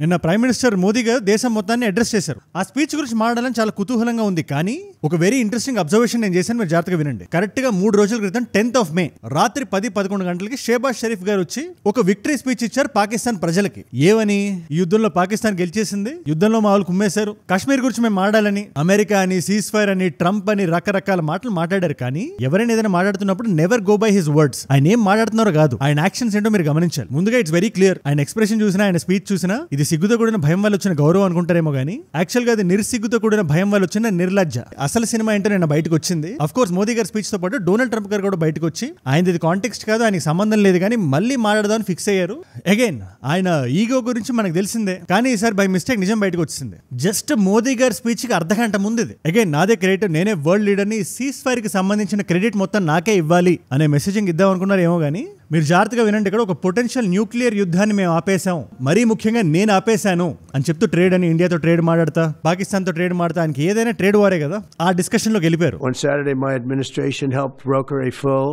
నిన్న prime minister Modi గారు దేశం మొత్తాన్ని అడ్రస్ చేశారు. ఆ స్పీచ్ గురించి మాట్లాడాలని చాలా కుతూహలంగా ఉంది. కానీ ఒక వెరీ ఇంట్రెస్టింగ్ అబ్జర్వేషన్ నేను చేశాను, మీరు జాగ్రత్తగా వినండి. కరెక్ట్ గా 3 రోజుల క్రితం 10th May రాత్రి 10-11 గంటలకి షేబాజ్ షరీఫ్ గారు వచ్చి ఒక విక్టరీ స్పీచ్ ఇచ్చారు పాకిస్తాన్ ప్రజలకి. ఏమని? ఈ యుద్ధంలో పాకిస్తాన్ గెలిచేసింది, యుద్ధంలో మా వాళ్ళు కుమ్మేశారు, కాశ్మీర్ గురించి మేము మాట్లాడాలని, అమెరికా అని, సీజ్ ఫైర్ అని, ట్రంప్ అని రకరకాల మాటలు మాట్లాడారు. కానీ ఎవరైనా ఏదైనా మాట్లాడుతున్నప్పుడు never go by his words. ఆయన ఏం మాట్లాడుతున్నారో కాదు, ఆయన యాక్షన్స్ ఏంటో మీరు గమనించాలి. ముందుగా ఇట్స్ వెరీ క్లియర్. ఆయన ఎక్స్ప్రెషన్ చూసినా, ఆయన స్పీచ్ చూసినా ఇది సిగ్గుతో కూడిన భయం వల్ల వచ్చిన గౌరవం అనుకుంటారేమో గానీ యాక్చువల్ గా అది నిర్సిగ్గుతో కూడిన భయం వల్ల వచ్చిన నిర్లజ్జ. అసలు సినిమా ఏంటో నిన్న బయటకు వచ్చింది. అఫ్ కోర్స్ మోదీ గారి స్పీచ్ తో పాటు డొనాల్డ్ ట్రంప్ గారు కూడా బయటకు వచ్చి ఆయనది ఇది కాంటెక్స్ట్ కాదు, ఆయనకి సంబంధం లేదు కానీ మళ్ళీ మాట్లాడదామని ఫిక్స్ అయ్యారు. అగైన్ ఆయన ఈగో గురించి మనకు తెలిసిందే, కానీ ఈసారి బై మిస్టేక్ నిజం బయటకు వచ్చింది. జస్ట్ మోదీ గారి స్పీచ్ కి అర్ధగంట ముందు ఇది అగైన్ నాదే క్రెడిట్, నేనే వరల్డ్ లీడర్ ని, సీజ్ ఫైర్ కి సంబంధించిన క్రెడిట్ మొత్తం నాకే ఇవ్వాలి అనే మెసేజింగ్ ఇద్దాం అనుకున్నారు ఏమో గానీ మీరు జాగ్రత్తగా వినండి. ఇక్కడ ఒక పొటెన్షియల్ న్యూక్లియర్ యుద్ధాన్ని మేము ఆపేశాం, మరీ ముఖ్యంగా నేను ఆపేశాను అని చెప్తూ ట్రేడ్ అని, ఇండియాతో ట్రేడ్ మాట్లాడతా, పాకిస్తాన్ తో ట్రేడ్ మాడతా, ఆయనకి ఏదైనా ట్రేడ్ వారే కదా, ఆ డిస్కషన్ లోకి వెళ్ళిపోయారు. On Saturday, my administration helped broker a full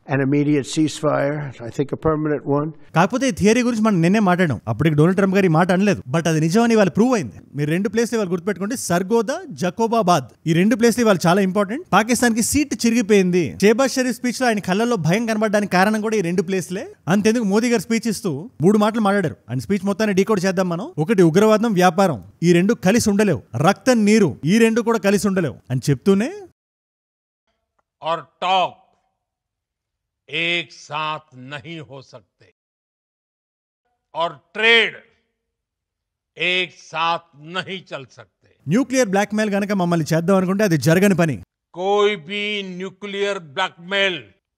an immediate ceasefire, I think a permanent one. కాకపోతే ఈ థియరీ గురించి మనం నిన్నే మాట్లాడాం, అప్పటికి డొనాల్డ్ ట్రంప్ గారు ఈ మాట అనలేదు, బట్ అది నిజమని వాళ్ళు ప్రూవ్ అయింది. మీరు 2 ప్లేస్లు వాళ్ళు గుర్తుపెట్టుకోండి, సర్గోదా, జకోబాబాద్, ఈ 2 ప్లేస్లు వాళ్ళు చాలా ఇంపార్టెంట్. పాకిస్తాన్ కి సీట్ చిరిగిపోయింది. షేబాజ్ షరీఫ్ స్పీచ్ లో ఆయన కళ్ళల్లో భయం కనబడడానికి కారణం కూడా ఈ 2 ప్లేస్లే. అంతెందుకు మోదీ గారు స్పీచ్ ఇస్తూ 3 మాటలు మాట్లాడారు. ఆయన స్పీచ్ మొత్తాన్ని డీకోడ్ చేద్దాం మనం. ఒకటి, ఉగ్రవాదం, వ్యాపారం, ఈ 2 కలిసి ఉండలేవు. రక్తం, నీరు, ఈ 2 కూడా కలిసి ఉండలేవు అని చెప్తూనే एक साथ नहीं हो सकते और ट्रेड एक साथ नहीं चल सकते. న్యూక్లియర్ బ్లాక్మెయిల్ గనక మమ్మల్ని చేద్దాం అనుకుంటే అది జరగని పని. कोई भी न्यूक्लियर ब्लैकमेल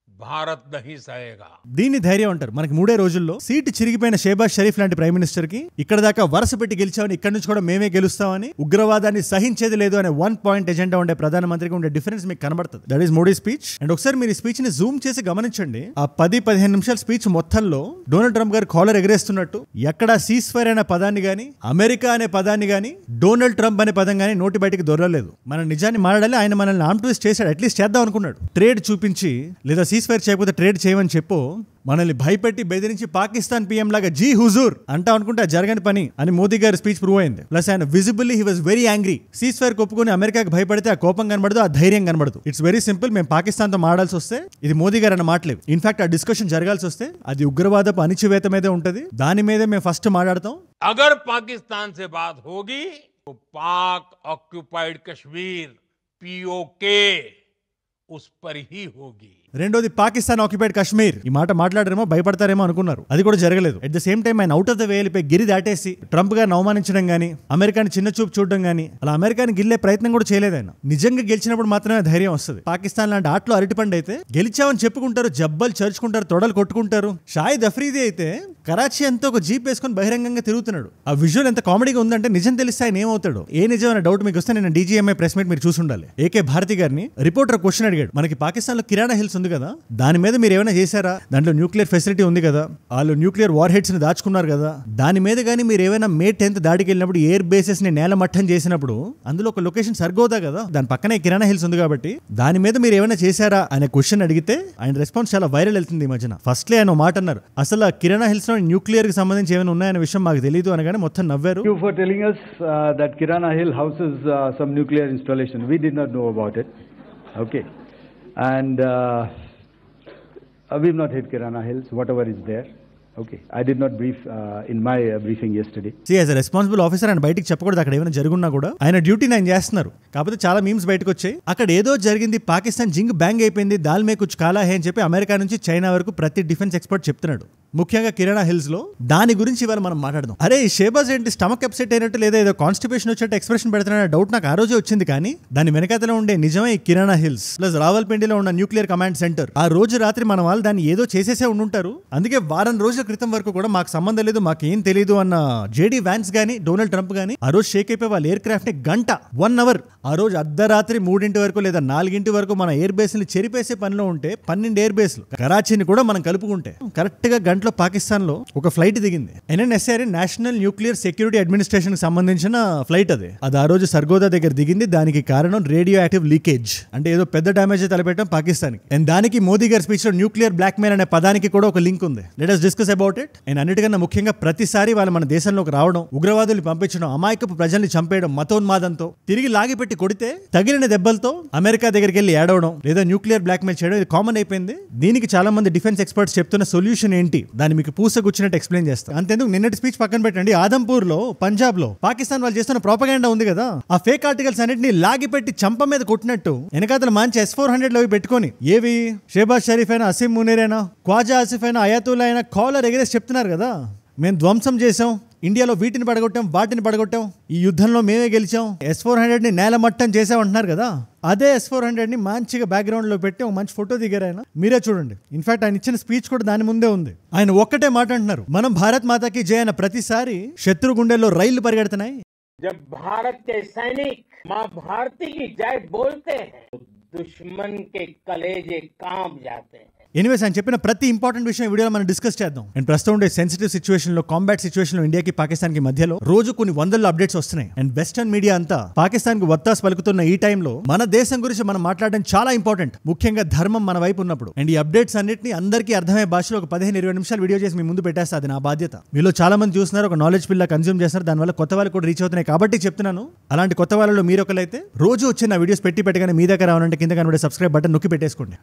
భారత్ नहीं సహేగా. దీన్ని ధైర్యం అంటారు. మనకి 3 రోజుల్లో సీటు చిరిగిపోయిన షేబాజ్ షరీఫ్ లాంటి ప్రైమ్ మినిస్టర్ కి ఇక్కడ దాకా వరుస పెట్టి గెలిచామని, ఇక్కడ నుంచి కూడా మేమే గెలుస్తామని, ఉగ్రవాదాన్ని సహించేది లేదు అనే 1 పాయింట్ ఎజెండా ఉండే ప్రధానమంత్రికి ఉండే డిఫరెన్స్ మీకు కనబడుతుంది. That is Modi speech. And ఒకసారి మీరు ఈ స్పీచ్ ని జూమ్ చేసి గమనించండి. ఆ 10-15 నిమిషాల స్పీచ్ మొత్తంలో డొనాల్డ్ ట్రంప్ గారు కాలర్ ఎగరేస్తున్నట్టు ఎక్కడా సీజ్ ఫైర్ అనే పదాన్ని గానీ, అమెరికా అనే పదాన్ని గానీ, డొనాల్డ్ ట్రంప్ అనే పదం గానీ నోటి బయటికి దొరలేదు. మన నిజాన్ని మాట్లాడాలి, ఆయన మనల్ని ఆమ్ ట్విస్ట్ చేశాడు, అట్లీస్ట్ చేద్దాం అనుకున్నాడు. ట్రేడ్ చూపించి లేదా సీజ్ ఫైర్ చేయకపోతే ట్రేడ్ చేయమని చెప్పు, మనల్ని భయపెట్టి బెదిరించి పాకిస్తాన్ పీఎం లాగా జీ హుజూర్ అంటా అనుకుంటే జరగని పని అని మోదీ గారి స్పీచ్ ప్రూవ్ అయింది. ప్లస్ ఆయన visibly he was very angry. Cease fire ఒప్పుకొని అమెరికాకి భయపడితే ఆ కోపం కనబడదు, ఆ ధైర్యం కనబడదు. It's very simple. మేము పాకిస్తాన్ తో మాడాల్సి వస్తే ఇది మోదీ గారు అన్న మాటలేవు. ఇన్ఫాక్ట్ ఆ డిస్కషన్ జరగాల్సి వస్తే అది ఉగ్రవాదపు అణిచివేత మీదే ఉంటది, దాని మీదే మేము ఫస్ట్ మాట్లాడతాం. అగర్ పాకిస్తాన్ సే బాత్ హోగి తో పాక్ ఆక్యుపైడ్ కశ్మీర్ పీఓకే ఉస్ పర్ హీ హోగి. రెండోది, పాకిస్తాన్ ఆక్యుపైడ్ కాశ్మీర్. ఈ మాట మాట్లాడరేమో, భయపడతారేమో అనుకున్నారు, అది కూడా జరగలేదు. అట్ ద సేమ్ టైం ఆయన అవుట్ ఆఫ్ ద వే వెళ్ళిపోయి గిరి దాటేసి ట్రంప్ గారిని అవమానించడం గానీ, అమెరికాని చిన్న చూపు చూడడం గానీ, అలా అమెరికాని గిల్లే ప్రయత్నం కూడా చేయలేదు ఆయన. నిజంగా గెలిచినప్పుడు మాత్రమే ధైర్యం వస్తుంది. పాకిస్తాన్ లాంటి ఆటలో అరటిపండు అయితే గెలిచామని చెప్పుకుంటారు, జబ్బలు చరుచుకుంటారు, తొడలు కొట్టుకుంటారు. షాహిద్ అఫ్రీది అయితే కరాచీ అంతా ఒక జీప్ వేసుకొని బహిరంగంగా తిరుగుతున్నాడు. ఆ విజువల్ ఎంత కామెడీగా ఉందంటే నిజం తెలిస్తే ఆయన ఏమవుతాడు, ఏ నిజం అనే డౌట్ మీకు వస్తే నేను డీజీఎంఐ ప్రెస్ మీట్ మీరు చూసి ఉండాలి. ఏకే భారతి గారిని రిపోర్టర్ క్వశ్చన్ అడిగాడు, మనకి పాకిస్తాన్ లో కిరాణా హిల్స్ ఉంది కదా, దాని మీద మీరు ఏమైనా చేశారా, దాంట్లో న్యూక్లియర్ ఫెసిలిటీ ఉంది కదా, వాళ్ళు న్యూక్లియర్ వార్ హెడ్స్ ని దాచుకున్నారు కదా, దాని మీద కానీ మీరు ఏమైనా May 10th దాడికి వెళ్ళినప్పుడు ఎయిర్ బేసెస్ ని నేలమట్టం చేసినప్పుడు అందులో ఒక లొకేషన్ సర్గోదా కదా, దాని పక్కనే కిరాణా హిల్స్ ఉంది కాబట్టి దాని మీద మీరు ఏమైనా చేశారా అనే క్వశ్చన్ అడిగితే ఆయన రెస్పాన్స్ చాలా వైరల్ వెళ్తుంది ఈ మధ్యన. ఫస్ట్లే ఆయన మాట అన్నారు, అసలు కిరాణా హిల్స్ లో న్యూక్లియర్ కి సంబంధించి ఏమైనా ఉన్నాయనే విషయం మాకు తెలియదు అనగానే మొత్తం నవ్వారు. You for telling us that Kirana Hill houses some nuclear installation. We did not know about it. Okay. And we've not hit Kirana Hills, whatever is there. Okay. I did not brief in my briefing yesterday. See, as a responsible officer ఆయన బయటికి చెప్పకూడదు, అక్కడ ఏమైనా జరుగున్నా కూడా ఆయన డ్యూటీని ఆయన చేస్తున్నారు. కాకపోతే చాలా మీమ్స్ బయటకు వచ్చాయి, అక్కడ ఏదో జరిగింది, పాకిస్తాన్ జింగ్ బ్యాంగ్ అయిపోయింది, దాల్ మే కుచ్ కాలా హే అని చెప్పి అమెరికా నుంచి చైనా వరకు ప్రతి డిఫెన్స్ ఎక్స్పర్ట్ చెప్తున్నాడు. ముఖ్యంగా కిరాణా హిల్స్ లో దాని గురించి ఇవాళ మనం మాట్లాడదాం. అరే ఈ షేబాజ్ ఏంటి స్టమక్ అప్సెట్ అయినట్టు లేదా ఏదో కాన్స్టిపేషన్ వచ్చేట్టు ఎక్స్ప్రెషన్ పెడుతున్న డౌట్ నాకు ఆ రోజే వచ్చింది. కానీ దాని వెనకాతలో ఉండే నిజమే ఈ కిరాణా హిల్స్ ప్లస్ రావల్పిండిలో ఉన్న న్యూక్లియర్ కమాండ్ సెంటర్. ఆ రోజు రాత్రి మన వాళ్ళు దాన్ని ఏదో చేసేసే ఉండుంటారు. అందుకే వారం రోజుల క్రితం వరకు కూడా మాకు సంబంధం లేదు, మాకేం తెలియదు అన్న జేడీ వ్యాన్స్ గానీ డొనాల్డ్ ట్రంప్ గానీ ఆ రోజు షేక్ అయిపోయి వాళ్ళ ఎయిర్ క్రాఫ్ట్ ని 1 hour ఆ రోజు అర్ధరాత్రి 3 వరకు లేదా 4 వరకు మన ఎయిర్ బేస్ ని చెరిపేసే పనిలో ఉంటే 12 ఎయిర్ బేస్లు కరాచీని కూడా మనం కలుపుకుంటే కరెక్ట్ గా 1 దాంట్లో పాకిస్తాన్ లో ఒక ఫ్లైట్ దిగింది. NNSA national nuclear security administration కి సంబంధించిన ఫ్లైట్ అది ఆ రోజు సర్గోదా దగ్గర దిగింది. దానికి కారణం రేడియో యాక్టివ్ లీకేజ్, అంటే ఏదో పెద్ద డ్యామేజ్ తలపెట్టడం పాకిస్తాన్ కి. అండ్ దానికి మోదీ గారి స్పీచ్ లో న్యూక్లియర్ బ్లాక్ మెయిల్ అనే పదానికి కూడా ఒక లింక్ ఉంది. Let us discuss about it. And అన్నిటికన్నా ముఖ్యంగా ప్రతిసారి వాళ్ళు మన దేశంలోకి రావడం, ఉగ్రవాదులు పంపించడం, అమాయకపు ప్రజల్ని చంపేయడం, మతోన్మాదంతో తిరిగి లాగిపెట్టి కొడితే తగిలిన దెబ్బలతో అమెరికా దగ్గరికి వెళ్ళి ఏడవడం లేదా న్యూక్లియర్ బ్లాక్ మెయిల్ చేయడం ఇది కామన్ అయిపోయింది. దీనికి చాలా మంది డిఫెన్స్ ఎక్స్పర్ట్స్ చెప్తున్న సొల్యూషన్ ఏంటి, దాన్ని మీకు పూసగుచ్చినట్టు ఎక్స్ప్లెయిన్ చేస్తాను. అంతేందుకు నిన్నటి స్పీచ్ పక్కన పెట్టండి, ఆదంపూర్ లో పంజాబ్ లో పాకిస్తాన్ వాళ్ళు చేస్తున్న ప్రోపగండా ఉంది కదా, ఆ ఫేక్ ఆర్టికల్స్ అన్నింటినీ లాగిపెట్టి చంప మీద కొట్టినట్టు వెనకాతల మంచి S-400 అవి పెట్టుకొని ఏవి షేబాజ్ షరీఫ్ అయినా, అసీం మునీర్ అయినా, ఖ్వాజా ఆసిఫ్ అయినా, అయాతుల్లా అయినా కాలర్ ఎగరేసి చెప్తున్నారు కదా, మేము ధ్వంసం చేసాం, ఇండియాలో వీటిని పడగొట్టాం, వాటిని పడగొట్టాం, ఈ యుద్ధంలో మేమే గెలిచాం, S-400 నేలమట్టం చేసామంటున్నారు కదా. అదే S-400 మంచిగా బ్యాక్గ్రౌండ్ లో పెట్టి ఒక మంచి ఫోటో దిగారు ఆయన, మీరే చూడండి. ఇన్ఫాక్ట్ ఆయన ఇచ్చిన స్పీచ్ కూడా దాని ముందే ఉంది. ఆయన ఒక్కటే మాట అంటున్నారు, మనం భారత్ మాతాకి జై అన్న ప్రతిసారి శత్రు గుండెల్లో రైళ్లు పరిగెడుతున్నాయి. जब भारत के सैनिक मां भारती की जय बोलते हैं तो दुश्मन के कलेजे कांप जाते हैं. ఎనీవేస్ ఆయన చెప్పిన ప్రతి ఇంపార్టెంట్ విషయం వీడియోలో మనం డిస్కస్ చేద్దాం. అండ్ ప్రస్తుతం ఉండే సెన్సిటివ్ సిచువేషన్ లో, కాంబాట్ సిచువేషన్ లో ఇండియాకి పాకిస్తాన్ కి మధ్యలో రోజు కొన్ని వందల అప్డేట్స్ వస్తున్నాయి. అండ్ వెస్టర్న్ మీడియా అంతా పాకిస్తాన్ కు వత్తాస్ పలుకుతున్న ఈ టైంలో మన దేశం గురించి మనం మాట్లాడడం చాలా ఇంపార్టెంట్, ముఖ్యంగా ధర్మం మన వైపు ఉన్నప్పుడు. అండ్ ఈ అప్డేట్స్ అన్నింటినీ అందరికీ అర్థమయ్యే భాషలో ఒక 15-20 నిమిషాలు వీడియో చేసి మీ ముందు పెట్టేస్తా, అది నా బాధ్యత. మీలో చాలా మంది చూస్తున్నారు, ఒక నాలెడ్జ్ పిల్ల కన్జ్యూమ్ చేస్తున్నారు, దానివల్ల కొత్త వాళ్ళు కూడా రీచ్ అవుతున్నాయి కాబట్టి చెప్తున్నాను. అలాంటి కొత్త వాళ్ళలో మీరు ఒకరైతే రోజు వచ్చి నా వీడియోస్ పెట్టగానే మీ దగ్గర రావాలంటే కింద కనబడే సబ్స్క్రైబ్ బటన్ నొక్కి పెట్టేసుకోండి.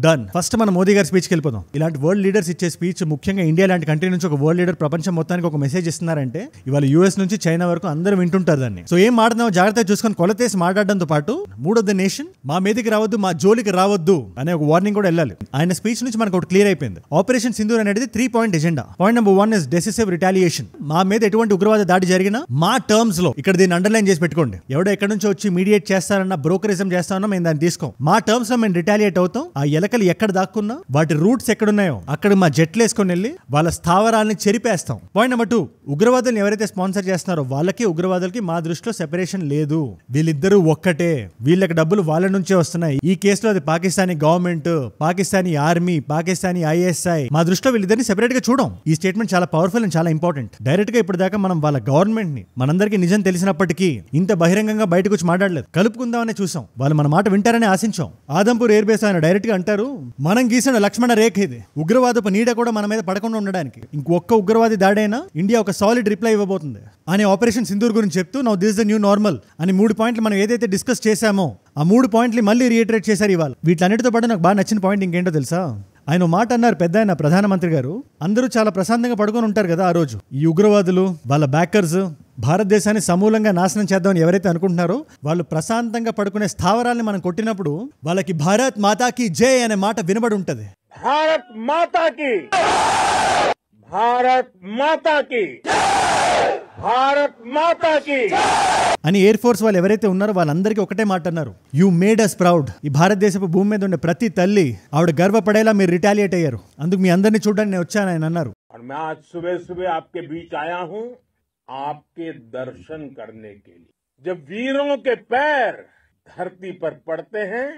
డన్. ఫస్ట్ మన మోదీ గారి స్పీచ్కి వెళ్ళిపోదాం. ఇలాంటి వరల్డ్ లీడర్స్ ఇచ్చే స్పీచ్, ముఖ్యంగా ఇండియా లాంటి కంట్రీ నుంచి ఒక వరల్డ్ లీడర్ ప్రపంచం మొత్తానికి ఒక మెసేజ్ ఇస్తున్నారంటే ఇవాళ US నుంచి చైనా వరకు అందరూ వింటుంటారు దాన్ని. సో ఏం మాట్లాడదాం జాగ్రత్తగా చూసుకొని కొలతేసి మాట్లాడడంతో పాటు మూడ్ ఆఫ్ ద నేషన్, మా మీదకి రావద్దు, మా జోలికి రావద్దు అనే ఒక వార్నింగ్ కూడా వెళ్ళాలి. ఆయన స్పీచ్ నుంచి మనకు ఒకటి క్లియర్ అయిపోయింది. ఆపరేషన్ సింధూర్ అనేది 3-point agenda. Point number 1 is decisive retaliation. మా మీద ఎటువంటి ఉగ్రవాద దాడి జరిగినా మా టర్మ్స్ లో, ఇక్కడ దీన్ని అండర్లైన్ చేసి పెట్టుకోండి, ఎవడో ఎక్కడి నుంచి వచ్చి మీడియేట్ చేస్తారన్నా, బ్రోకరిజం చేస్తారన్నా మేము దాన్ని తీసుకోం. మా టర్మ్స్ లో మేము రిటాలియేట్ అవుతాం. ఆ ఎలకలు ఎక్కడ దాక్కున్నా, వాటి రూట్స్ ఎక్కడున్నాయో అక్కడ మా జెట్లు వేసుకొని వెళ్ళి వాళ్ళ స్థావరాలని చెరిపేస్తాం. పాయింట్ నెంబర్ 2, ఉగ్రవాదులను ఎవరైతే స్పాన్సర్ చేస్తున్నారో వాళ్ళకి, ఉగ్రవాదులకి మా దృష్టిలో సెపరేషన్ లేదు. వీళ్ళిద్దరూ ఒక్కటే, వీళ్ళకి డబ్బులు వాళ్ళ నుంచే వస్తున్నాయి. ఈ కేసులో అది Pakistani government, Pakistani army, Pakistani ISI, మా దృష్టిలో వీళ్ళిద్దరిని సెపరేట్ గా చూడం. ఈ స్టేట్మెంట్ చాలా పవర్ఫుల్ అండ్ చాలా ఇంపార్టెంట్. డైరెక్ట్ గా ఇప్పుడు దాకా మనం వాళ్ళ గవర్నమెంట్ ని, మనందరికీ నిజం తెలిసినప్పటికీ ఇంత బహిరంగంగా బయటకు వచ్చి మాట్లాడలేదు, కలుపుకుందామనే చూసాం. వాళ్ళు మన మాట వింటారని ఆశించాం. ఆదంపూర్ ఎయిర్ బేస్ ఆయన డైరెక్ట్ గా అంటారు, మనం గీసిన లక్ష్మణ రేఖ ఇది, ఉగ్రవాదపు నీడ కూడా మన మీద పడకుండా ఉండడానికి. ఇంకొక్క ఉగ్రవాది దాడైనా ఇండియా ఒక సాలిడ్ రిప్లై ఇవ్వబోతుంది అని ఆపరేషన్ సింధూర్ గురించి చెప్తూ, now this the new normal అని 3 పాయింట్లు మనం ఏదైతే డిస్కస్ చేశామో ఆ 3 పాయింట్లు మళ్ళీ రీఇటరేట్ చేశారు ఇవాళ. వీటన్నిటితో పాటు నాకు బాగా నచ్చిన పాయింట్ ఇంకేంటో తెలుసా? ఆయన మాట అన్నారు, పెద్ద ఆయన ప్రధానమంత్రి గారు, అందరూ చాలా ప్రశాంతంగా పడుకొని ఉంటారు కదా ఆ రోజు, ఈ ఉగ్రవాదులు వాళ్ళ బ్యాకర్స్ భారతదేశాన్ని సమూలంగా నాశనం చేద్దామని ఎవరైతే అనుకుంటున్నారో వాళ్ళు ప్రశాంతంగా పడుకునే స్థావరాల్ని మనం కొట్టినప్పుడు వాళ్ళకి భారత్ మాతాకి జై అనే మాట వినబడి ఉంటది. भारत माता की, भारत माता की, भारत माता की అని ఎయిర్ ఫోర్స్ వాళ్ళు ఎవరైతే ఉన్నారో వాళ్ళందరికీ ఒకటే మాట అన్నారు, యూ మేడ్ అస్ ప్రౌడ్. ఈ భారతదేశపు భూమి మీద ఉండే ప్రతి తల్లి ఆవిడ గర్వపడేలా మీరు రిటాలియేట్ అయ్యారు, అందుకు మీ అందరినీ చూడడానికి నేను వచ్చాను ఆయన అన్నారు. और मैं आज सुबह सुबह आपके बीच आया हूं आपके दर्शन करने के लिए. जब वीरों के पैर धरती पर पड़ते हैं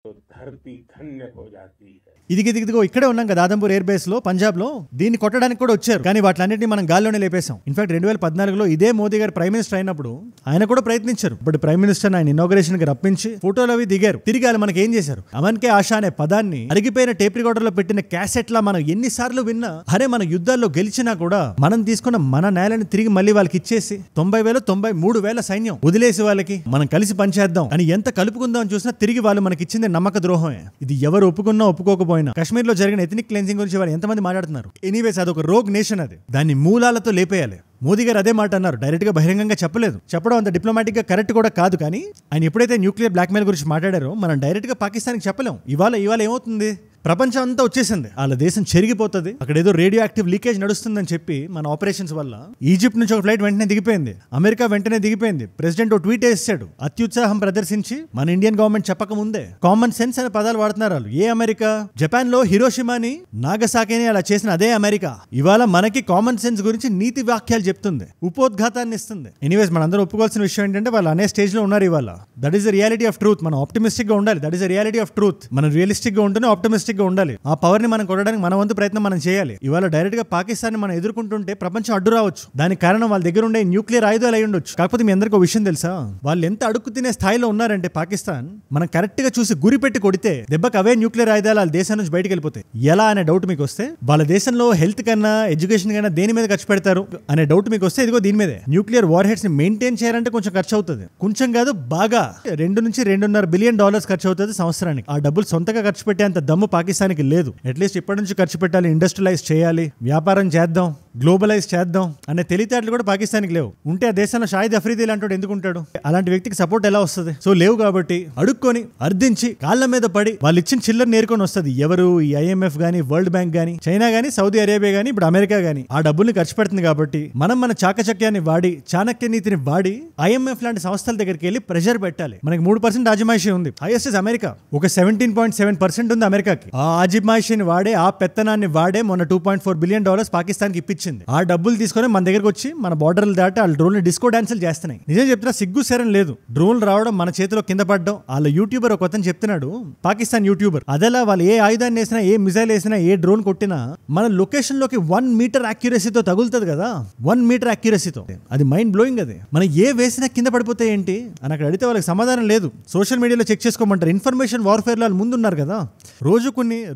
तो धरती धन्य हो जाती है. ఇదిగో ఇక్కడే ఉన్నాం కదా ఆదంపూర్ ఎయిర్ బేస్ లో, పంజాబ్ లో. దీన్ని కొట్టడానికి కూడా వచ్చారు, కానీ వాటిలన్నింటినీ మనం గాల్లోనే లేపేశాం. ఇన్ఫాక్ట్ 2014లో ఇదే మోదీ గారు ప్రైమ్ మినిస్టర్ అయినప్పుడు ఆయన కూడా ప్రయత్నించారు. బట్ ప్రైమ్ మినిస్టర్ ఆయన ఇనాగరేషన్ కి రప్పించి ఫోటోలు అవి దిగారు. తిరిగి వాళ్ళు మనకి ఏం చేశారు, అమన్కే ఆశ అనే పదాన్ని అరిగిపోయిన టేప్ రికార్డర్ లో పెట్టిన క్యాసెట్ లా మనం ఎన్నిసార్లు విన్నా, అరే మన యుద్ధాల్లో గెలిచినా కూడా మనం తీసుకున్న మన నేలని తిరిగి మళ్ళీ వాళ్ళకి ఇచ్చేసి 93,000 సైన్యం వదిలేసి వాళ్ళకి మనం కలిసి పనిచేద్దాం అని ఎంత కలుపుకుందాం చూసినా తిరిగి వాళ్ళు మనకి ఇచ్చింది నమ్మక ద్రోహమే. ఇది ఎవరు ఒప్పుకున్నా ఒప్పుకోకపోయినా కశ్మీర్ లో జరిగిన ఎథనిక్ క్లెన్సింగ్ గురించి వాళ్ళు ఎంతమంది మాట్లాడుతున్నారు. ఎనీవేస్ అదొక రోగ్ నేషన్, అది దాన్ని మూలాలతో లేపేయాలి. మోదీ గారు అదే మాట అన్నారు, డైరెక్ట్ గా బహిరంగంగా చెప్పలేదు. చెప్పడం అంత డిప్లొమాటిక్ గా కరెక్ట్ కూడా కాదు, కానీ ఆయన ఎప్పుడైతే న్యూక్లియర్ బ్లాక్ మెయిల్ గురించి మాట్లాడారో మనం డైరెక్ట్ గా పాకిస్తాన్కి చెప్పలేం. ఇవాళ ఏమవుతుంది, ప్రపంచం అంతా వచ్చేసింది, వాళ్ళ దేశం చెరిగిపోతుంది, అక్కడ ఏదో రేడియో యాక్టివ్ లీకేజ్ నడుస్తుందని చెప్పి మన ఆపరేషన్స్ వల్ల ఈజిప్ట్ నుంచి ఒక ఫ్లైట్ వెంటనే దిగిపోయింది, అమెరికా వెంటనే దిగిపోయింది. ప్రెసిడెంట్ ఓ ట్వీట్ వేసాడు, అత్యుత్సాహం ప్రదర్శించి మన ఇండియన్ గవర్నమెంట్ చెప్పక ముందే. కామన్ సెన్స్ అనే పదాలు వాడుతున్నారు వాళ్ళు. ఏ అమెరికా? జపాన్ లో హిరోషిమాని, నాగసాకిని అలా చేసిన అదే అమెరికా ఇవాళ మనకి కామన్ సెన్స్ గురించి నీతి వాక్యాలు చెప్తుంది, ఉపోద్ఘాతాన్ని ఇస్తుంది. ఎనీవేస్ మనందరూ ఒప్పుకోవాల్సిన విషయం ఏంటంటే వాళ్ళు అనే స్టేజ్ లో ఉన్నారు ఇవాళ. That is the reality of truth. మనం ఆప్టిమిస్టిక్ గా ఉండాలి. That is the reality of truth. మనం రియలిస్టిక్ గా ఉంటేనే ఆప్టిమిస్టిక్ ఎంతూజియాస్టిక్ గా ఉండాలి. ఆ పవర్ ని మనం కొట్టడానికి మన వంతు ప్రయత్నం మనం చేయాలి. ఇవాళ డైరెక్ట్ గా పాకిస్తాన్ మనం ఎదుర్కొంటుంటే ప్రపంచం అడ్డు రావచ్చు. దానికి కారణం వాళ్ళ దగ్గర ఉండే న్యూక్లియర్ ఆయుధాలు అయి ఉండొచ్చు. కాకపోతే మీ అందరికీ ఒక విషయం తెలుసా, వాళ్ళు ఎంత అడుక్కు తినే స్థాయిలో ఉన్నారంటే పాకిస్తాన్ మనం కరెక్ట్ గా చూసి గురి పెట్టి కొడితే దెబ్బకి అవే న్యూక్లియర్ ఆయుధాలు వాళ్ళ దేశం నుంచి బయటకు వెళ్ళిపోతాయి. ఎలా అనే డౌట్ మీకు వస్తే, వాళ్ళ దేశంలో హెల్త్ కన్నా ఎడ్యుకేషన్ కన్నా దేని మీద ఖర్చు పెడతారు అనే డౌట్ మీకు వస్తే ఇదిగో దీని మీదే. న్యూక్లియర్ వార్ హెడ్స్ ని మెయింటైన్ చేయాలంటే కొంచెం ఖర్చు అవుతుంది. కొంచెం కాదు, బాగా $2 నుంచి $2.5 బిలియన్ ఖర్చు అవుతుంది సంవత్సరానికి. ఆ డబ్బులు సొంతగా ఖర్చు పెట్టేంత దమ్ము పాకిస్తాన్కి లేదు. అట్లీస్ట్ ఇప్పటి నుంచి ఖర్చు పెట్టాలి, ఇండస్ట్రియలైజ్ చేయాలి, వ్యాపారం చేద్దాం, గ్లోబలైజ్ చేద్దాం అనే తెలివితేటలు కూడా పాకిస్తాన్కి లేవు. ఉంటే ఆ దేశంలో షాహిద్ అఫ్రీది లాంటి ఎందుకు ఉంటాడు? అలాంటి వ్యక్తికి సపోర్ట్ ఎలా వస్తుంది? సో లేవు కాబట్టి అడుక్కొని అర్థించి కాళ్ళ మీద పడి వాళ్ళు ఇచ్చిన చిల్లర నేర్కొని వస్తుంది. ఎవరు? ఈ IMF గానీ, వరల్డ్ బ్యాంక్ గానీ, చైనా గానీ, సౌదీ అరేబియా గానీ, ఇప్పుడు అమెరికా గానీ ఆ డబ్బుల్ని ఖర్చు పెడుతుంది. కాబట్టి మనం మన చాకచక్యాన్ని వాడి, చాణక్య నీతిని వాడి IMF లాంటి సంస్థల దగ్గరికి వెళ్ళి ప్రెషర్ పెట్టాలి. మనకి 3% ఆజిమాయిషీ ఉంది. హైయెస్ట్ ఇస్ అమెరికా, ఒక 17.7% ఉంది అమెరికాకి. ఆ ఆజిమాయిషీని వాడే, ఆ పెత్తనాన్ని వాడే మొన్న $2.4 బిలియన్ పాకిస్తాన్కి ఇప్పించింది. ఆ డబ్బులు తీసుకొని మన దగ్గరకు వచ్చి మన బార్డర్లు దాటి వాళ్ళ డ్రోన్ డిస్కో డాన్సులు చేస్తున్నాయి. నిజం చెప్తున్నా, సిగ్గు శరం లేదు. డ్రోన్ రావడం, మన చేతిలో కింద పడడం. వాళ్ళ యూట్యూబర్ ఒక అతను చెప్తున్నాడు, పాకిస్తాన్ యూట్యూబర్, అదేలా వాళ్ళు ఏ ఆయుధాన్ని వేసినా, ఏ మిసైల్ వేసినా, ఏ డ్రోన్ కొట్టినా మన లొకేషన్ లోకి 1 మీటర్ యాక్యురసీతో తగులుతుంది కదా. 1 మీటర్ యాక్యురసీతో. అది మైండ్ బ్లోయింగ్. అది మనం ఏ వేసినా కింద పడిపోతే ఏంటి అని అక్కడ అడిగితే వాళ్ళకి సమాధానం లేదు. సోషల్ మీడియాలో చెక్ చేసుకోమంటారు. ఇన్ఫర్మేషన్ వార్ఫేర్ లో ముందు ఉన్నారు కదా.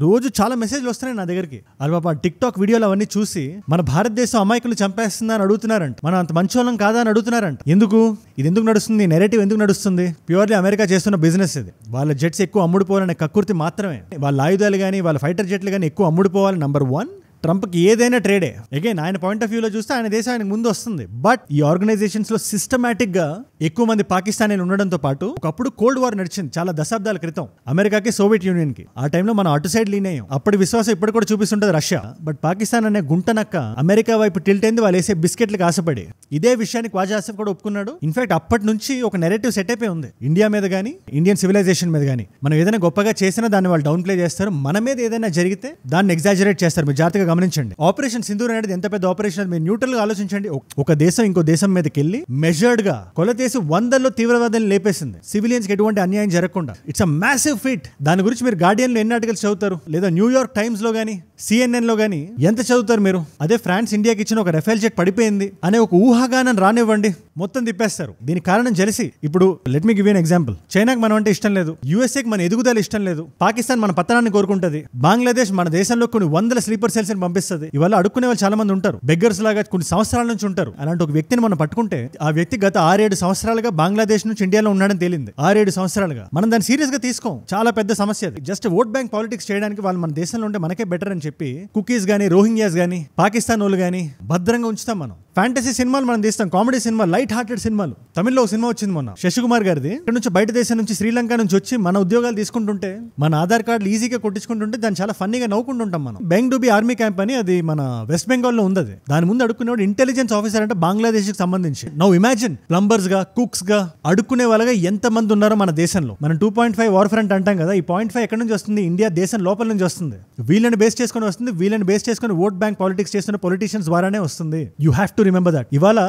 రోజు చాలా మెసేజ్లు వస్తున్నాయి నా దగ్గరికి. అది పాప టిక్ టాక్ వీడియోలు అవన్నీ చూసి మన భారతదేశం అమాయకులు చంపేస్తుందా అని అడుగుతున్నారంట. మనం అంత మంచోళం కాదా అని అడుగుతున్నారంట. ఇది ఎందుకు నడుస్తుంది? నెరేటివ్ ఎందుకు నడుస్తుంది? ప్యూర్లీ అమెరికా చేస్తున్న బిజినెస్ ఇది. వాళ్ళ జెట్స్ ఎక్కువ అమ్ముడుపోవాలనే కక్కుర్తి మాత్రమే. వాళ్ళ ఆయుధాలు కానీ, వాళ్ళ ఫైటర్ జెట్లు కానీ ఎక్కువ అమ్ముడుపోవాలి. నంబర్ 1. ట్రంప్కి ఏదైనా ట్రేడే. అగైన్ ఆయన పాయింట్ ఆఫ్ వ్యూలో చూస్తే ఆయన దేశం ఆయనకు ముందు వస్తుంది. బట్ ఈ ఆర్గనైజేషన్స్ లో సిస్టమాటిక్ గా ఎక్కువ మంది పాకిస్తానీలు ఉండడంతో పాటు ఒకప్పుడు కోల్డ్ వార్ నడిచింది చాలా దశాబ్దాల క్రితం అమెరికాకి, సోవియట్ యూనియన్ కి. ఆ టైంలో మనం అటు సైడ్ లీన్ అయ్యాం. అప్పటి విశ్వాసం ఇప్పుడు కూడా చూపిస్తుంటది రష్యా. బట్ పాకిస్తాన్ అనే గుంటనక్క అమెరికా వైపు టిల్ట్ అయింది వాళ్ళు వేసే బిస్కెట్లకు ఆశపడి. ఇదే విషయాన్ని ఖ్వాజా ఆసిఫ్ కూడా ఒప్పుకున్నాడు. ఇన్ఫాక్ట్ అప్పటి నుంచి ఒక నెరేటివ్ సెట్ అయిపోయి ఉంది ఇండియా మీద కానీ, ఇండియన్ సివిలైజేషన్ మీద కానీ. మనం ఏదైనా గొప్పగా చేసినా దాన్ని వాళ్ళు డౌన్ ప్లే చేస్తారు. మన మీద ఏదైనా జరిగితే దాన్ని ఎగ్జాజరేట్ చేస్తారు. మీరు జాగ్రత్తగా గమనించండి. ఆపరేషన్ సింధూర్ అనేది ఎంత పెద్ద ఆపరేషన్, మీరు న్యూట్రల్ గా ఆలోచించండి. ఒక దేశం ఇంకో దేశం మీదకి వెళ్ళి మెజర్డ్ గా కొలతేసి 100లో తీవ్రవాదాన్ని లేపేసింది, సివిలియన్స్ కి ఎటువంటి అన్యాయం జరగకుండా. It's a massive feet. దాని గురించి మీరు గార్డియన్ లో ఎన్ని ఆర్టికల్స్ చదువుతారు, లేదా న్యూయార్క్ టైమ్స్ లో గానీ, CNN లో గానీ ఎంత చదువుతారు మీరు? అదే ఫ్రాన్స్ ఇండియాకి ఇచ్చిన ఒక రఫేల్ జెట్ పడిపోయింది అనే ఒక ఊహాగానం రానివ్వండి, మొత్తం తిప్పేస్తారు. దీనికి కారణం జెలసీ. ఇప్పుడు let me give U an example. చైనాకి మనం అంటే ఇష్టం లేదు, యూఎస్ఏకి మన ఎదుగుదల ఇష్టం లేదు, పాకిస్తాన్ మన పతనాన్ని కోరుకుంటది, బంగ్లాదేశ్ మన దేశంలో కొన్ని 100 స్లీపర్ సెల్స్ ని పంపిస్తుంది. ఇవాళ అడుక్కునే వాళ్ళు చాలా మంది ఉంటారు, బెగ్గర్స్ లాగా కొన్ని సంవత్సరాల నుంచి ఉంటారు. అలాంటి ఒక వ్యక్తిని మనం పట్టుకుంటే ఆ వ్యక్తి గత 6-7 సంవత్సరాలుగా బంగ్లాదేశ్ నుంచి ఇండియాలో ఉన్నాడని తేలింది. 6-7 సంవత్సరాలుగా మనం దాన్ని సీరియస్ గా తీసుకోం. చాలా పెద్ద సమస్య అది. జస్ట్ ఓట్ బ్యాంక్ పాలిటిక్స్ చేయడానికి వాళ్ళు మన దేశంలో ఉంటే మనకే బెటర్ అని చెప్పి కుకీస్ గానీ, రోహింగ్యాస్ గానీ, పాకిస్తాన్ వాళ్ళు గానీ భద్రంగా ఉంచుతాం. మనం ఫ్యాంటసీ సినిమాలు మనం తీస్తాం, కామెడీ సినిమా, లైట్ హార్టెడ్ సినిమాలు. తమిళ్లో ఒక సినిమా వచ్చింది మొన్న, శశికుమార్ గారిది. ఇక్కడ నుంచి బయట దేశం నుంచి, శ్రీలంక నుంచి వచ్చి మన ఉద్యోగాలు తీసుకుంటుంటే, మన ఆధార్ కార్డులు ఈజీగా కొట్టించుకుంటుంటే దాన్ని చాలా ఫన్నీగా నవ్వుకుంటుంటాం మనం. బెంగ్డూబీ ఆర్మీ క్యాంప్ అని, అది మన వెస్ట్ బెంగాల్లో ఉంది. అది దాని ముందు అడుక్కునేవాడు ఇంటెలిజెన్స్ ఆఫీసర్ అంటే బంగ్లాదేశ్ కి సంబంధించి. నౌ ఇమాజిన్ ప్లంబర్స్ గా, కుక్స్ గా, అడుక్కునే వాళ్ళగా ఎంత మంది ఉన్నారో మన దేశంలో. మనం 2.5 వార్ ఫ్రంట్ అంటాం కదా. ఈ 0.5 ఎక్కడి నుంచి వస్తుంది? ఇండియా దేశం లోపల నుంచి వస్తుంది. వీళ్ళని బేస్ చేసుకుని వస్తుంది. వీళ్ళని బేస్ చేసుకుని ఓట్ బ్యాంక్ పాలిటిక్స్ చేస్తున్న పొలిటీషియన్స్ ద్వారానే వస్తుంది. You have to remember that. ఇవాళ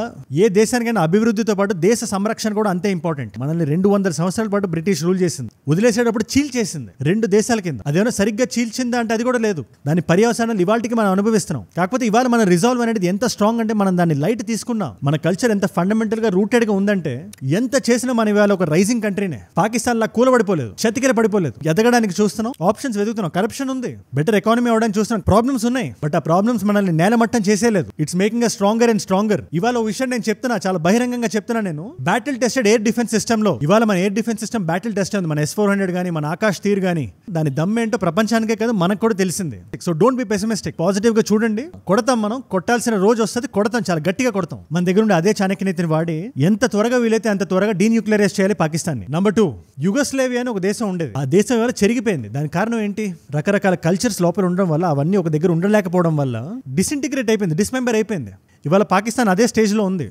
ఏ దేశానికైనా అభివృద్ధితో పాటు దేశ సంరక్షణ కూడా అంతే ఇంపార్టెంట్. మనల్ని 200 సంవత్సరాల పాటు బ్రిటిష్ రూల్ చేసింది, వదిలేసేటప్పుడు చీల్ చేసింది 2 దేశాల కింద. అదేమైనా సరిగ్గా చీల్చిందా అంటే అది కూడా లేదు. దాని పర్యవసానాలు ఇవాళకి మనం అనుభవిస్తున్నాం. కాకపోతే ఇవాళ మన రిజాల్వ్ అనేది ఎంత స్ట్రాంగ్ అంటే, మనం దాన్ని లైట్ తీసుకున్నాం. మన కల్చర్ ఎంత ఫండమెంటల్ గా రూటెడ్ గా ఉందంటే, ఎంత చేసినా మనం ఇవాళ ఒక రైజింగ్ కంట్రీనే. పాకిస్తాన్ లా కూలబడిపోలేదు, చతికిల పడిపోలేదు, ఎదగడానికి చూస్తున్నాం, ఆప్షన్స్ వెతుకుతున్నాం. కరప్షన్ ఉంది, బెటర్ ఎకానమీ అవడానికి చూస్తున్నాం, ప్రాబ్లమ్స్ ఉన్నాయి. బట్ ఆ ప్రాబ్లమ్స్ మనల్ని నేలమట్టం చేసేలేదు. It's making a stronger and stronger. ఇవాళ ఒక విషయం నేను చెప్తున్నా, చాలా బహిరంగంగా చెప్తున్నా. నేను battle tested air defence system లో ఇవాళ మన air defence system battle test ఉంది. మన S-400 గానీ, మన ఆకాష్ తీర్ గానీ, దాని దమ్మేంటో ప్రపంచానికే కదా మనకు కూడా తెలిసింది. So don't be pessimistic, positive గా చూడండి. కొడతాం, మనం కొట్టాల్సిన రోజు వస్తుంది, కొడతాం, చాలా గట్టిగా కొడతాం. మన దగ్గర ఉండే అదే చాణక్య నీతిని వాడి ఎంత త్వరగా వీలైతే అంత త్వరగా డీన్యూక్లియరైజ్ చేయాలి పాకిస్తాన్ ని. నంబర్ 2, యుగోస్లేవియా అని ఒక దేశం ఉండేది. ఆ దేశం ఇవాళ చెరిగిపోయింది. దానికి కారణం ఏంటి? రకరకాల కల్చర్స్ లోపల ఉండడం వల్ల, అవన్నీ ఒక దగ్గర ఉండలేకపోవడం వల్ల డిసింటిగ్రేట్ అయిపోయింది, డిస్మెంబర్ అయిపోయింది. ఇవాళ పాకిస్తాన్ అదే స్టేజ్ లో ఉంది.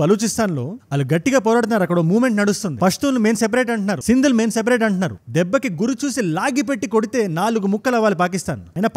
బలూచిస్తాన్ లో వాళ్ళు గట్టిగా పోరాడుతున్నారు. అక్కడ మూవ్మెంట్ నడుస్తుంది. పష్తూన్లు మెయిన్ సెపరేట్ అంటున్నారు, సింధులు మెయిన్ సెపరేట్ అంటున్నారు. దెబ్బకి గురి చూసి లాగి పెట్టి కొడితే 4 ముక్కలు అవ్వాలి పాకిస్తాన్. అయినా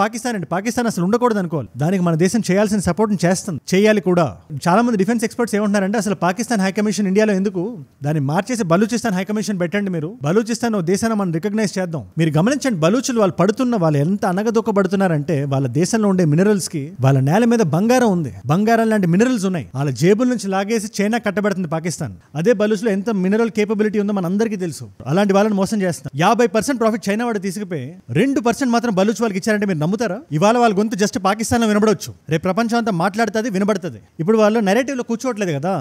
పాకిస్తాన్ అసలు ఉండకూడదు అనుకోవాలి. దానికి మన దేశం చేయాల్సిన సపోర్ట్ చేస్తుంది, చేయాలి కూడా. చాలా మంది డిఫెన్స్ ఎక్స్పర్ట్స్ ఏమంటున్నారంటే అసలు పాకిస్తాన్ హైకమిషన్ ఇండియాలో ఎందుకు, దాన్ని మార్చేసి బలూచిస్తాన్ హైకమిషన్ పెట్టండి. మీరు బలూచిస్తాన్ దేశాన్ని మనం రికగ్నైజ్ చేద్దాం. మీరు గమనించండి, బలూచులు వాళ్ళు ఎంత అనగదొక్కబడుతున్నారంటే వాళ్ళ దేశంలో ఉండే మినరల్స్ కి వాళ్ళ నేల మీద బంగారం ఉంది, బంగారం లాంటి మినరల్స్ ఉన్నాయి. వాళ్ళ జేబుల నుంచి లాగేసి చైనా కట్టబెడుతుంది పాకిస్తాన్. అదే బలూచులో ఎంత మినరల్ కేపబిలిటీ ఉందో మన అందరికీ తెలుసు. అలాంటి వాళ్ళని మోసం చేస్తున్నారు. 50% ప్రాఫిట్ చైనా వాడు తీసుకుపోయి 2% మాత్రం బలూచ్ వాళ్ళకి ఇచ్చారంటే మీరు నమ్ముతారా? ఇవాళ వాళ్ళ గొంతు జస్ట్ పాకిస్తాన్ లో వినబడవచ్చు, రేపు ప్రపంచం అంతా మాట్లాడుతుంది, వినబడుతుంది. ఇప్పుడు వాళ్ళు నెరేటివ్ లో కూర్చోవట్లేదు కదా,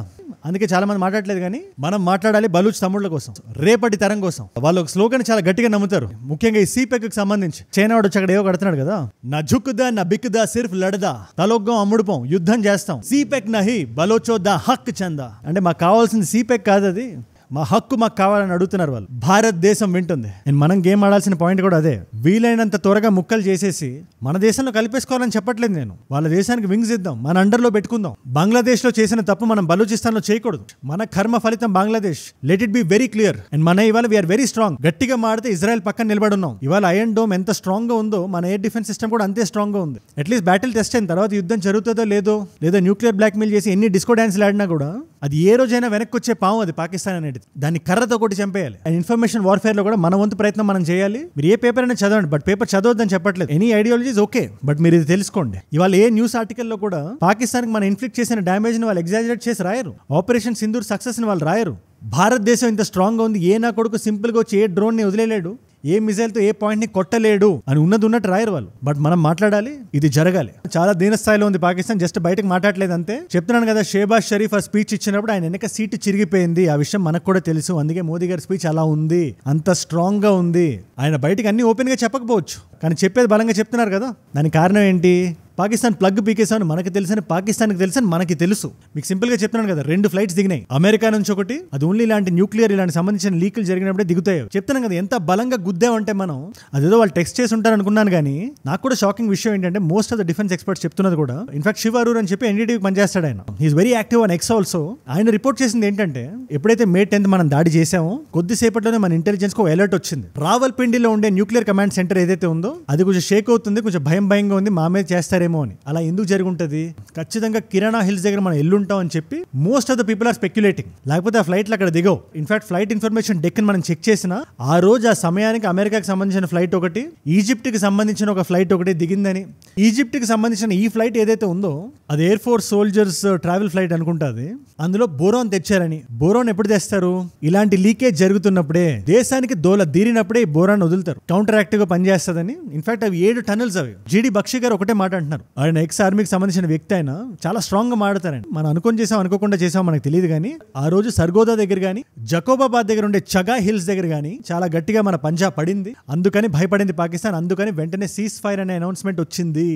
అందుకే చాలా మంది మాట్లాడలేదు. కానీ మనం మాట్లాడాలి బలూచ్ తమ్ముళ్ళ కోసం, రేపటి తరం కోసం. వాళ్ళు ఒక స్లోగన్ చాలా గట్టిగా నమ్ముతారు, ముఖ్యంగా ఈ సీపెక్ కి సంబంధించి. చైనా వాడు వచ్చి అక్కడ ఏవో కడుతున్నాడు కదా, నా జుక్కుదా నా బిక్కుదా సిర్ఫ్ లడదా, తలొగ్గం అమ్ముడుపోం, యుద్ధం చేస్తాం, సీపెక్ నహి బలోచో దా హక్ చందా. అంటే మాకు కావాల్సింది సీపెక్ కాదు, అది మా హక్కు మాకు కావాలని అడుగుతున్నారు వాళ్ళు. భారతదేశం వింటుంది. మనం గేమ్ ఆడాల్సిన పాయింట్ కూడా అదే. వీలైనంత త్వరగా ముక్కలు చేసేసి మన దేశంలో కలిపేసుకోవాలని చెప్పట్లేదు నేను. వాళ్ళ దేశానికి వింగ్స్ ఇద్దాం, మన అండర్లో పెట్టుకుందాం. బంగ్లాదేశ్ లో చేసిన తప్పు మనం బలూచిస్తాన్ లో చేయకూడదు. మన కర్మ ఫలితం Bangladesh. Let it be very clear. And మన ఇవాళ వీఆర్ వెరీ స్ట్రాంగ్. గట్టిగా మాడితే ఇజ్రాయెల్ పక్కన నిలబడి ఉన్నాం. ఇవాళ ఐరన్ డోమ్ ఎంత స్ట్రాంగ్ గా ఉందో మన ఎయిర్ డిఫెన్స్ సిస్టమ్ కూడా అంతే స్ట్రాంగ్ గా ఉంది. అట్లీస్ట్ బ్యాటిల్ టెస్ట్ అయిన తర్వాత యుద్ధం జరుగుతుందో లేదో, లేదా న్యూక్లియర్ బ్లాక్ మెయిల్ చేసి ఎన్ని డిస్కో డాన్స్లు ఆడినా కూడా అది ఏ రోజైనా వెనక్కి వచ్చే పాము అది పాకిస్తాన్ అనేది. దాన్ని కర్రతో కొట్టి చంపేయాలి. అండ్ ఇన్ఫర్మేషన్ వార్ఫేర్ లో కూడా మన వంతు ప్రయత్నం మనం చేయాలి. మీరు ఏ పేపర్ అయినా చదవండి, బట్ పేపర్ చదవద్దని చెప్పట్లేదు. ఎనీ ఐడియాలజీస్ ఓకే, బట్ మీరు ఇది తెలుసుకోండి. ఇవాళ ఏ న్యూస్ ఆర్టికల్ లో కూడా పాకిస్తాన్ కి మనం ఇన్ఫ్లిక్ట్ చేసిన డ్యామేజ్ ని వాళ్ళు ఎగ్జాజరేట్ చేసి రాయరు. ఆపరేషన్ సింధూర్ సక్సెస్ ని వాళ్ళు రాయరు. భారతదేశం ఇంత స్ట్రాంగ్ గా ఉంది, ఏ నా కొడుకు సింపుల్ గా వచ్చి ఏ డ్రోన్ ని వదిలేలేడు, ఏ మిజైల్ తో ఏ పాయింట్ ని కొట్టలేడు అని ఉన్నట్టు రాయరు వాళ్ళు. బట్ మనం మాట్లాడాలి, ఇది జరగాలి. చాలా దీనస్థాయిలో ఉంది పాకిస్తాన్, జస్ట్ బయటకు మాట్లాడలేదు అంతే. చెప్తున్నాను కదా, షేబాజ్ షరీఫ్ ఆ స్పీచ్ ఇచ్చినప్పుడు ఆయన వెనక సీటు చిరిగిపోయింది. ఆ విషయం మనకు కూడా తెలుసు. అందుకే మోదీ గారి స్పీచ్ అలా ఉంది, అంత స్ట్రాంగ్ గా ఉంది. ఆయన బయటకు అన్ని ఓపెన్ గా చెప్పకపోవచ్చు, కానీ చెప్పేది బలంగా చెప్తున్నారు కదా. దానికి కారణం ఏంటి? పాకిస్తాన్ ప్లగ్ పీకేసామని మనకి తెలుసని, పాకిస్తాన్కి తెలుసని మనకి తెలుసు. మీకు సింపుల్ గా చెప్తున్నాను కదా, 2 ఫ్లైట్స్ దిగినాయి అమెరికా నుంచి. ఒకటి అది ఓన్లీ ఇలాంటి న్యూక్లియర్ ఇలాంటి సంబంధించిన లీకులు జరిగినప్పుడే దిగుతాయి. చెప్తున్నాను కదా, ఎంత బలంగా గుద్దామంటే మనం అదేదో వాళ్ళు టెక్స్ట్ చేసి ఉంటారు అనుకున్నాను. కానీ నాకు కూడా షాకింగ్ విషయం ఏంటంటే most of the defence experts చెప్తున్నది కూడా, ఇన్ఫాక్ట్ శివ అరూర్ అని చెప్పి ఎన్డీటీవీకి పనిచేస్తాడు ఆయన. He is very active on X also. ఆయన రిపోర్ట్ చేసింది ఏంటంటే, ఎప్పుడైతే May 10th మనం దాడి చేసామో కొద్దిసేపట్లోనే మన ఇంటెలిజెన్స్ కు అలర్ట్ వచ్చింది. రావల్పిండిలో ఉండే న్యూక్లియర్ కమాండ్ సెంటర్ ఏదైతే ఉందో అది కొంచెం షేక్ అవుతుంది, కొంచెం భయంగా ఉంది, మా మీద చేస్తారేమో అని. అలా ఎందుకు జరుగుంటది? ఖచ్చితంగా కిరాణా హిల్స్ దగ్గర మనం ఎల్లుంటాం అని చెప్పి most of the people are speculating. లేకపోతే ఆ ఫ్లైట్లు అక్కడ దిగవు. ఇన్ఫాక్ట్ ఫ్లైట్ ఇన్ఫర్మేషన్ డెక్ మనం చెక్ చేసిన ఆ రోజు ఆ సమయానికి అమెరికాకి సంబంధించిన ఫ్లైట్ ఒకటి, ఈజిప్ట్ కి సంబంధించిన ఒక ఫ్లైట్ ఒకటి దిగిందని. ఈజిప్ట్ కి సంబంధించిన ఈ ఫ్లైట్ ఏదైతే ఉందో అది air force soldiers travel flight అనుకుంటుంది. అందులో బోరాన్ తెచ్చారని. బోరాన్ ఎప్పుడు తెస్తారు? ఇలాంటి లీకేజ్ జరుగుతున్నప్పుడే, దేశానికి దోల తీరినప్పుడే బోరాన్ వదులుతారు. కౌంటర్ యాక్టివ్ గా పనిచేస్తుందని. ఇన్ఫాక్ట్ అవి 7 టనల్స్ అవి. జీడి బక్షి గారు ఒకటే మాట అంటున్నారు. ఆయన ఎక్స్ ఆర్మీకి సంబంధించిన వ్యక్తి, ఆయన చాలా స్ట్రాంగ్ గా మాడతారండి. మనం అనుకొని చేసాం అనుకోకుండా చేసాం మనకు తెలియదు. కానీ ఆ రోజు సర్గోదా దగ్గర కానీ, జకోబాబాద్ దగ్గర ఉండే చగా హిల్స్ దగ్గర కానీ చాలా గట్టిగా మన పంజా పడింది. అందుకని భయపడింది పాకిస్తాన్. అందుకని వెంటనే సీజ్ ఫైర్ అనే అనౌన్స్మెంట్ వచ్చింది.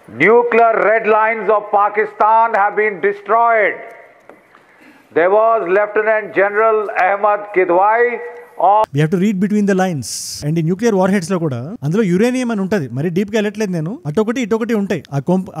Nuclear red lines of Pakistan have been destroyed. There was Lieutenant General Ahmad Kidwai. We have to read between the lines. And ఈ న్యూక్లియర్ వార్ హెడ్స్ లో కూడా అందులో యురేనియం అని ఉంటుంది. మరి డీప్ గా వెళ్ళట్లేదు నేను. అటొకటి ఇటొకటి ఉంటాయి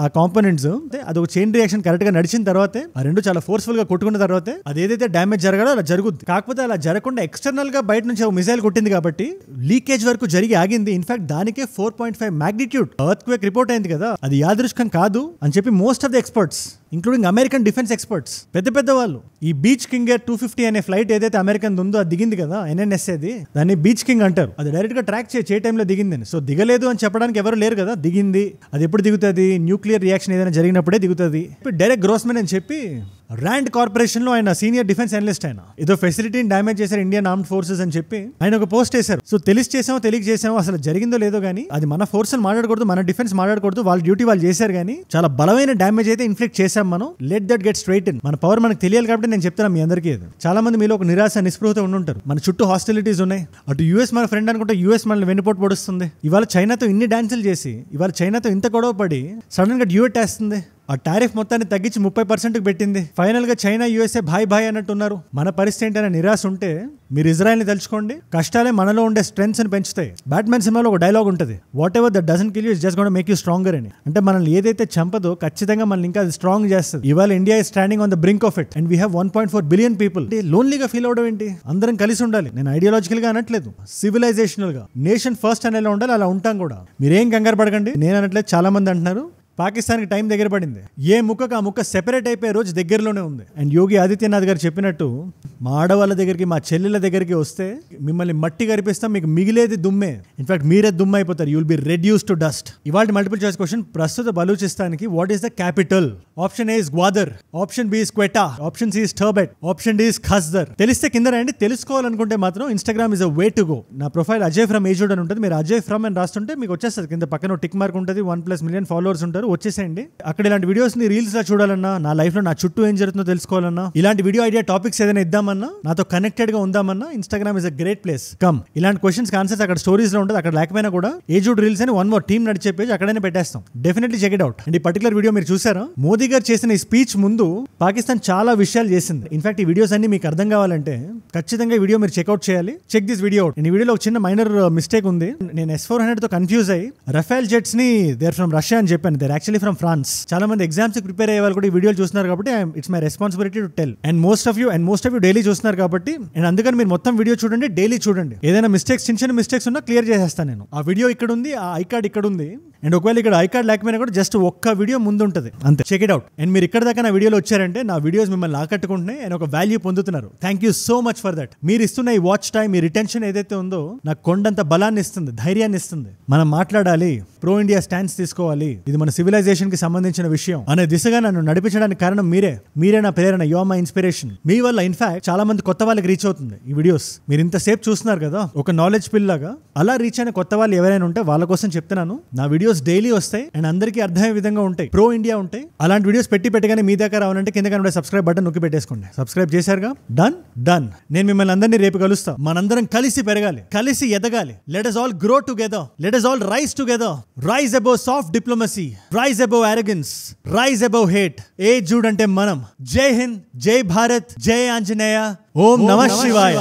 ఆ కాంపోనెంట్స్. అది ఒక చైన్ రియాక్షన్ కరెక్ట్ గా నడిచిన తర్వాతే, ఆ రెండు చాలా ఫోర్స్ఫుల్ గా కొట్టుకున్న తర్వాతే అది ఏదైతే డ్యామేజ్ జరగాలో అలా జరుగుద్ది. కాకపోతే అలా జరగకుండా ఎక్స్టర్నల్ గా బయట నుంచి ఒక మిసైల్ కొట్టింది కాబట్టి లీకేజ్ వరకు జరిగి ఆగింది. ఇన్ఫాక్ట్ దానికే 4.5 మాగ్నిట్యూడ్ ఎర్త్క్వేక్ రిపోర్ట్ అయింది కదా. అది యాదృచ్ఛికం కాదు అని చెప్పి most of the experts, including American defence experts, పెద్ద వాళ్ళు, ఈ బీచ్ కింగర్ 250 అనే ఫ్లైట్ ఏదైతే అమెరికన్ ఉందో అది దిగింది కదా, NNSA, దాన్ని బీచ్ కింగ్ అంటారు. అది డైరెక్ట్ గా ట్రాక్ చే టైంలో దిగిందని. సో దిగలేదు అని చెప్పడానికి ఎవరు లేరు కదా, దిగింది. అది ఎప్పుడు దిగుతుంది? న్యూక్లియర్ రియాక్షన్ ఏదైనా జరిగినప్పుడే దిగుతుంది. డైరెక్ట్ గ్రోస్మెన్ అని చెప్పి ర్యాండ్ కార్పొరేషన్ లో ఆయన సీనియర్ డిఫెన్స్ అనలిస్ట్, ఆయన ఏదో ఫెసిలిటీని డ్యామేజ్ చేశారు ఇండియన్ ఆర్మ్డ్ ఫోర్సెస్ అని చెప్పి ఆయన ఒక పోస్ట్ చేశారు. సో తెలిసి చేసామో తెలియక చేసామో అసలు జరిగిందో లేదో కానీ అది మన ఫోర్స్ అని మాట్లాడకూడదు, మన డిఫెన్స్ మాట్లాడకూడదు. వాళ్ళ డ్యూటీ వాళ్ళు చేశారు. కానీ చాలా బలమైన డ్యామేజ్ అయితే ఇన్ఫ్లిక్ట్ చేశాం మనం. Let that get straight in. మన పవర్ మనకు తెలియాలి కాబట్టి నేను చెప్తాను మీ అందరికీ. చాలా మంది మీలో ఒక నిరాశ నిస్పృహత ఉండుంటారు. మన చుట్టూ హాస్టిలిటీస్ ఉన్నాయి. అటు యూఎస్ మన ఫ్రెండ్ అనుకుంటే యూఎస్ మనల్ని వెన్నుపోటు పొడుస్తుంది. ఇవాళ చైనాతో ఇన్ని డాన్సులు చేసి, ఇవాళ చైనాతో ఇంత గొడవ పడి సడన్ గా డ్యూయెట్ వేస్తుంది. ఆ టారిఫ్ మొత్తాన్ని తగ్గించి 30% పెట్టింది. ఫైనల్ గా చైనా యూఎస్ఏ భాయ్ భాయ్ అన్నట్టున్నారు. మన పరిస్థితి ఏంటనే నిరాశ ఉంటే మీరు ఇజ్రాయెల్ ని తలుచుకోండి. కష్టాలే మనలో ఉండే స్ట్రెంగ్స్ ని పెంచుతాయి. బ్యాట్మెన్ సినిమాలో ఒక డైలాగ్ ఉంటుంది, what ever that doesn't kill you is just gonna make you stronger అని. అంటే మనల్ని ఏదైతే చంపదో ఖచ్చితంగా మనల్ని ఇంకా అది స్ట్రాంగ్ చేస్తుంది. ఇవాళ India is standing on the brink of it and we have 1.4 billion people. లోన్లీగా ఫీల్ అవడం ఏంటి? అందరం కలిసి ఉండాలి. నేను ఐడియాలజికల్ గా అనట్లేదు, సివిలైజేషనల్ గా నేషన్ ఫస్ట్ అనేలా ఉండాలి. అలా ఉంటాం కూడా. మీరేం కంగారు పడకండి. నేను అనట్లేదు, చాలా మంది అంటున్నారు. పాకిస్తాన్కి టైం దగ్గర పడింది. ఏ ముక్కకు ఆ ముక్క సెపరేట్ అయిపోయే రోజు దగ్గరలోనే ఉంది. అండ్ యోగి ఆదిత్యనాథ్ గారు చెప్పినట్టు మా ఆడవాళ్ళ దగ్గరికి, మా చెల్లెల దగ్గరికి వస్తే మిమ్మల్ని మట్టి కరిపిస్తాం, మీకు మిగిలేది దుమ్మే. ఇన్ఫాక్ట్ మీరే దుమ్ము అయిపోతారు. You will be reduce to dust. ఇవాళ మల్టిపుల్ చాయిస్ క్వశ్చన్, ప్రస్తుత బలూచిస్తాన్కి what is the capital? Option a is Gwadar, option b is Quetta, option c is Turbat, option d is Khuzdar. తెలిస్తే కింద రండి. తెలుసుకోవాలనుకుంటే మాత్రం Instagram is a way to go. నా profile Ajay from ఏజుడ్ అని ఉంటుంది. మీరు అజయ్ ఫ్రమ్ అని రాస్తుంటే మీకు వచ్చేస్తుంది. కింద పక్కన టిక్ మార్క్ ఉంటుంది, 1+ మిలియన్ ఫాలోవర్స్ ఉంటారు. వచ్చేసేయండి. అక్కడ ఇలాంటి వీడియోస్ ని రీల్స్ లా చూడాలన్నా, నా లైఫ్ లో నా చుట్టూ ఏం జరుగుతుందో తెలుసుకోవాలన్నా, ఇలాంటి వీడియో ఐడియా టాపిక్స్ ఏదైనా ఇద్దామన్నా, నాతో కనెక్టెడ్ గా ఉందామన్నా Instagram is a great place. Come. ఇలాంటి క్వశ్చన్స్ ఆన్సర్స్ అక్కడ స్టోరీస్ లో ఉంటుంది. అక్కడ లేకపోయినా కూడా ఏజుడ్ రీల్స్ అని 1 మోర్ టీమ్ నడిచే పేజ్ అక్కడైనా పెట్టేస్తాం. Definitely check it out. And ఈ పర్టికులర్ వీడియో మీరు చూసారా? మోదీ గారు చేసిన ఈ స్పీచ్ ముందు పాకిస్తాన్ చాలా విషయాలు చేసింది. ఇన్ఫాక్ట్ ఈ వీడియోస్ అన్ని మీకు అర్థం కావాలంటే ఖచ్చితంగా ఈ వీడియో మీరు చెక్అౌట్ చేయాలి. Check this video out. ఈ వీడియోలో ఒక చిన్న మైనర్ మిస్టేక్ ఉంది. నేను S-400 తో కన్ఫ్యూజ్ అయ్యి రఫేల్ జెట్స్ ని దేర్ ఫ్రమ్ రష్యా అని చెప్పాను. They're actually from France. చాలా మంది ఎగ్జామ్స్ ప్రిపేర్ అయ్యే వాళ్ళు కూడా ఈ వీడియోలు చూస్తున్నారు కాబట్టి it's my responsibility to tell. And most of you daily చూస్తున్నారు కాబట్టి, అండ్ అందుకని మీరు మొత్తం వీడియో చూడండి, డైలీ చూడండి. ఏదైనా మిస్టేక్స్, చిన్న మిస్టేక్స్ ఉన్నా క్లియర్ చేసేస్తాను నేను. ఆ వీడియో ఇక్కడ ఉంది, ఆ ఐ కార్డ్ ఇక్కడ ఉంది. అండ్ ఒకవేళ ఇక్కడ ఐ కార్డ్ లేకపోయినా కూడా జస్ట్ ఒక్క వీడియో ముందు ఉంటుంది అంతే. Check it out. అండ్ మీరు ఇక్కడ దాకా నా వీడియోలో వచ్చారంటే నా వీడియోస్ మిమ్మల్ని ఆకట్టుకుంటున్నాయి అండ్ ఒక వాల్యూ పొందుతున్నారు. Thank you so much for that. మీరు ఇస్తున్న ఈ వాచ్ టైం, మీ రిటెన్షన్ ఏదైతే ఉందో నాకు కొండంత బలాన్ని ఇస్తుంది, ధైర్యాన్ని ఇస్తుంది. మనం మాట్లాడాలి, ప్రో ఇండియా స్టాండ్స్ తీసుకోవాలి, ఇది మన సివిలైజేషన్ కి సంబంధించిన విషయం అనే దిశగా నన్ను నడిపించడానికి కారణం మీరే నా ప్రేరణ. You are my inspiration. మీ వల్ల ఇన్ఫాక్ట్ చాలా మంది కొత్త వాళ్ళకి రీచ్ అవుతుంది ఈ వీడియోస్. మీరు ఇంతసేపు చూస్తున్నారు కదా, ఒక నాలెడ్జ్ పిల్ లాగా. అలా రీచ్ అయిన కొత్త వాళ్ళు ఎవరైనా ఉంటే వాళ్ళ కోసం చెప్తున్నాను. నా వీడియోస్ డైలీ వస్తాయి అండ్ అందరికీ అర్థమయ్యే విధంగా ఉంటాయి, ప్రో ఇండియా ఉంటాయి. అలాంటి వీడియోస్ పెట్టగానే మీ దగ్గర రావాలంటే కింద కనుక సబ్స్క్రైబ్ బటన్ నొక్కి పెట్టేసుకోండి. సబ్స్క్రైబ్ చేశారుగా? డన్. నేను మిమ్మల్ని అందరినీ రేపు కలుస్తా. మనందరం కలిసి పెరగాలి, కలిసి ఎదగాలి. Let us all grow together. Let us all rise together. Rise above soft diplomacy. Rise above arrogance. Rise above hate. ఏజుడ్ అంటే మనం. జై హింద్, జై భారత్, జై ఆంజనేయ, ఓం నమః శివాయ.